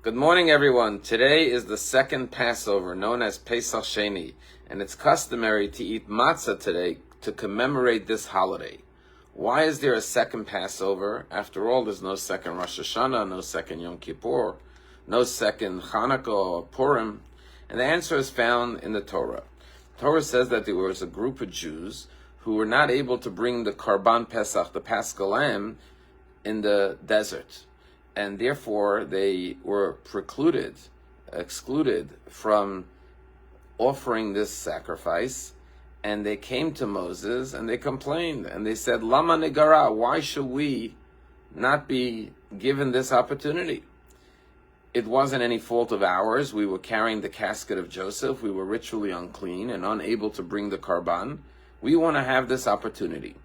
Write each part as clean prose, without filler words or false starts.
Good morning, everyone. Today is the second Passover, known as Pesach Sheni, and it's customary to eat matzah today to commemorate this holiday. Why is there a second Passover? After all, there's no second Rosh Hashanah, no second Yom Kippur, no second Hanukkah or Purim, and the answer is found in the Torah. Torah says that there was a group of Jews who were not able to bring the Karban Pesach, the Paschal Lamb, in the desert. And therefore, they were excluded from offering this sacrifice. And they came to Moses and they complained. And they said, Lama negara, why should we not be given this opportunity? It wasn't any fault of ours. We were carrying the casket of Joseph. We were ritually unclean and unable to bring the Karban. We want to have this opportunity.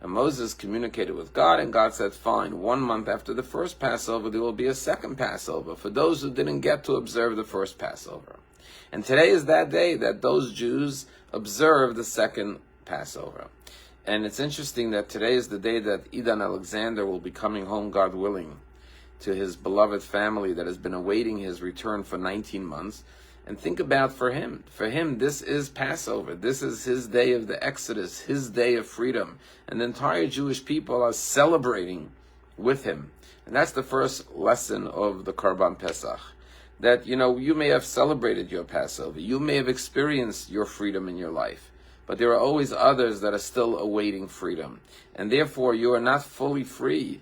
And Moses communicated with God, and God said, fine, 1 month after the first Passover, there will be a second Passover for those who didn't get to observe the first Passover. And today is that day that those Jews observe the second Passover. And it's interesting that today is the day that Edan Alexander will be coming home, God willing, to his beloved family that has been awaiting his return for 19 months. And think about for him, this is Passover. This is his day of the Exodus, his day of freedom. And the entire Jewish people are celebrating with him. And that's the first lesson of the Karban Pesach. That, you may have celebrated your Passover. You may have experienced your freedom in your life. But there are always others that are still awaiting freedom. And therefore, you are not fully free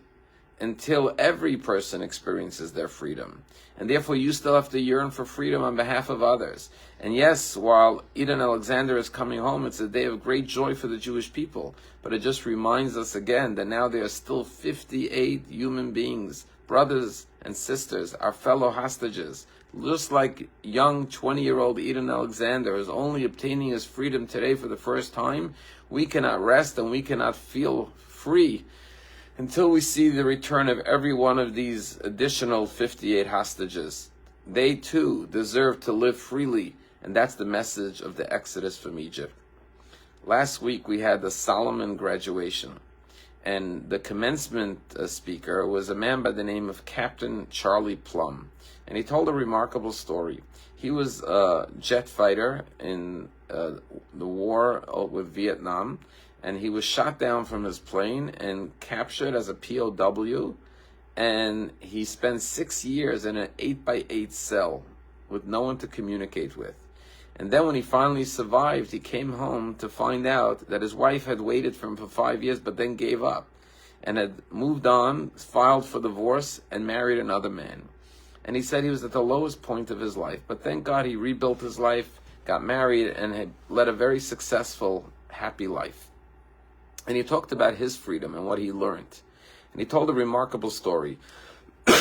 until every person experiences their freedom. And therefore you still have to yearn for freedom on behalf of others. And yes, while Edan Alexander is coming home, it's a day of great joy for the Jewish people. But it just reminds us again that now there are still 58 human beings, brothers and sisters, our fellow hostages. Just like young 20-year-old Edan Alexander is only obtaining his freedom today for the first time, we cannot rest and we cannot feel free until we see the return of every one of these additional 58 hostages. They too deserve to live freely, and that's the message of the Exodus from Egypt. Last week we had the Solomon graduation, and the commencement speaker was a man by the name of Captain Charlie Plum, and he told a remarkable story. He was a jet fighter in the war with Vietnam, and he was shot down from his plane and captured as a POW, and he spent 6 years in an 8x8 cell with no one to communicate with. And then when he finally survived, he came home to find out that his wife had waited for him for 5 years, but then gave up and had moved on, filed for divorce, and married another man. And he said he was at the lowest point of his life, but thank God he rebuilt his life, got married, and had led a very successful, happy life. And he talked about his freedom and what he learned. And he told a remarkable story.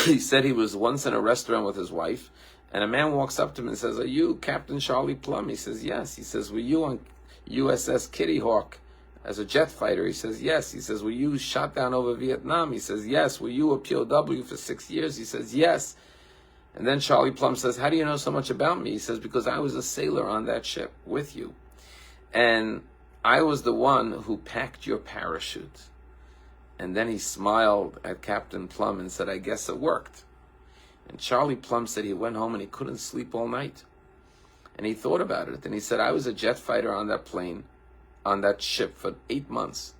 He said he was once in a restaurant with his wife, and a man walks up to him and says, "Are you Captain Charlie Plum?" He says, "Yes." He says, "Were you on USS Kitty Hawk as a jet fighter?" He says, "Yes." He says, "Were you shot down over Vietnam?" He says, "Yes." "Were you a POW for 6 years?" He says, "Yes." And then Charlie Plum says, "How do you know so much about me?" He says, "Because I was a sailor on that ship with you. And I was the one who packed your parachute." And then he smiled at Captain Plum and said, "I guess it worked." And Charlie Plum said he went home and he couldn't sleep all night. And he thought about it. And he said, "I was a jet fighter on that plane, on that ship for 8 months.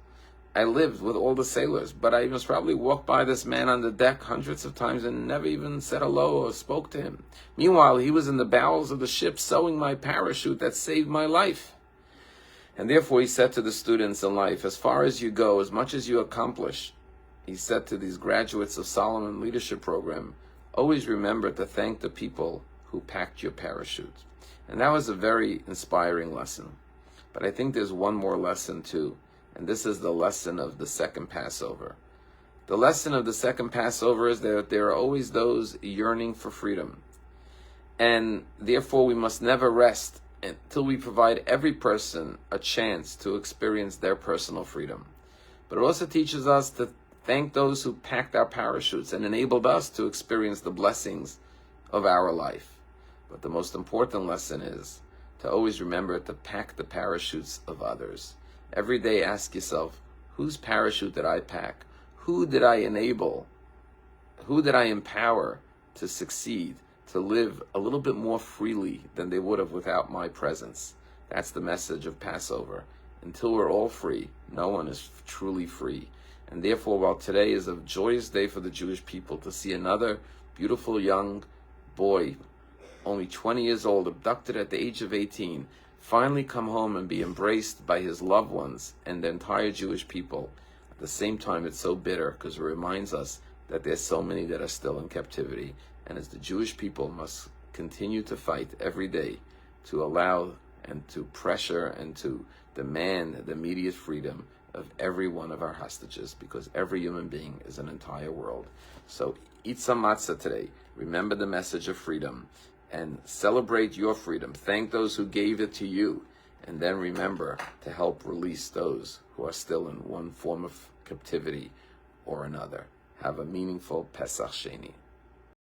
I lived with all the sailors, but I must probably walk by this man on the deck hundreds of times and never even said hello or spoke to him. Meanwhile, he was in the bowels of the ship sewing my parachute that saved my life." And therefore he said to the students in life, as far as you go, as much as you accomplish, he said to these graduates of Solomon Leadership Program, always remember to thank the people who packed your parachute. And that was a very inspiring lesson. But I think there's one more lesson too, and this is the lesson of the second Passover. The lesson of the second Passover is that there are always those yearning for freedom. And therefore we must never rest until we provide every person a chance to experience their personal freedom. But it also teaches us to thank those who packed our parachutes and enabled us to experience the blessings of our life. But the most important lesson is to always remember to pack the parachutes of others. Every day ask yourself, whose parachute did I pack? Who did I enable? Who did I empower to succeed, to live a little bit more freely than they would have without my presence. That's the message of Passover. Until we're all free, no one is truly free. And therefore, while today is a joyous day for the Jewish people to see another beautiful young boy, only 20 years old, abducted at the age of 18, finally come home and be embraced by his loved ones and the entire Jewish people, at the same time it's so bitter because it reminds us that there's so many that are still in captivity. And as the Jewish people must continue to fight every day to allow and to pressure and to demand the immediate freedom of every one of our hostages, because every human being is an entire world. So eat some matzah today. Remember the message of freedom and celebrate your freedom. Thank those who gave it to you. And then remember to help release those who are still in one form of captivity or another. Have a meaningful Pesach Sheni.